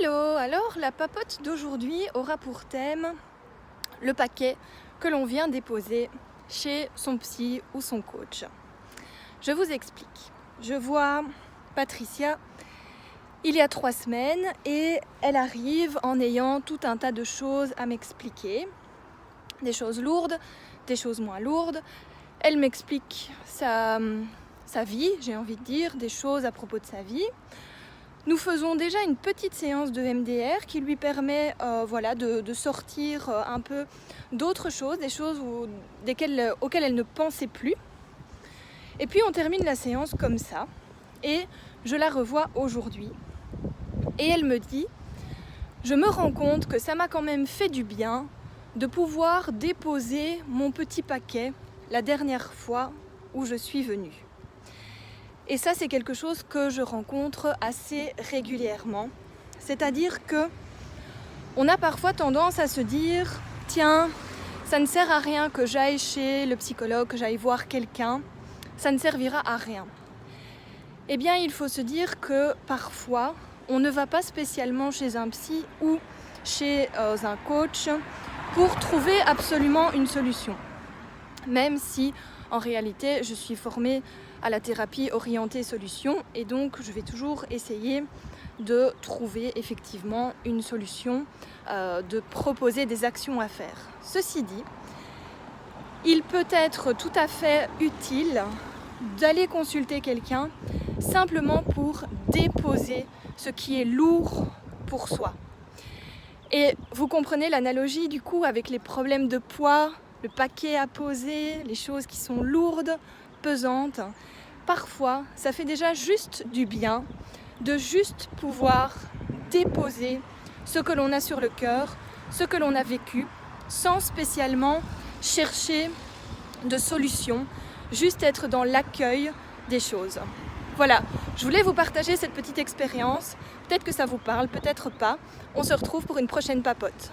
Hello, alors la papote d'aujourd'hui aura pour thème le paquet que l'on vient déposer chez son psy ou son coach. Je vous explique. Je vois Patricia il y a 3 semaines et elle arrive en ayant tout un tas de choses à m'expliquer. Des choses lourdes, des choses moins lourdes. Elle m'explique sa vie, j'ai envie de dire, des choses à propos de sa vie. Nous faisons déjà une petite séance de MDR qui lui permet de sortir un peu d'autres choses, des choses auxquelles elle ne pensait plus. Et puis on termine la séance comme ça et je la revois aujourd'hui. Et elle me dit, je me rends compte que ça m'a quand même fait du bien de pouvoir déposer mon petit paquet la dernière fois où je suis venue. Et ça, c'est quelque chose que je rencontre assez régulièrement. C'est-à-dire que on a parfois tendance à se dire « Tiens, ça ne sert à rien que j'aille chez le psychologue, que j'aille voir quelqu'un, ça ne servira à rien. » Eh bien, il faut se dire que parfois, on ne va pas spécialement chez un psy ou chez un coach pour trouver absolument une solution. Même si, en réalité, je suis formée à la thérapie orientée solution et donc je vais toujours essayer de trouver effectivement une solution, de proposer des actions à faire. Ceci dit, il peut être tout à fait utile d'aller consulter quelqu'un simplement pour déposer ce qui est lourd pour soi. Et vous comprenez l'analogie du coup avec les problèmes de poids, le paquet à poser, les choses qui sont lourdes, pesantes. Parfois, ça fait déjà juste du bien de juste pouvoir déposer ce que l'on a sur le cœur, ce que l'on a vécu, sans spécialement chercher de solutions, juste être dans l'accueil des choses. Voilà, je voulais vous partager cette petite expérience. Peut-être que ça vous parle, peut-être pas. On se retrouve pour une prochaine papote.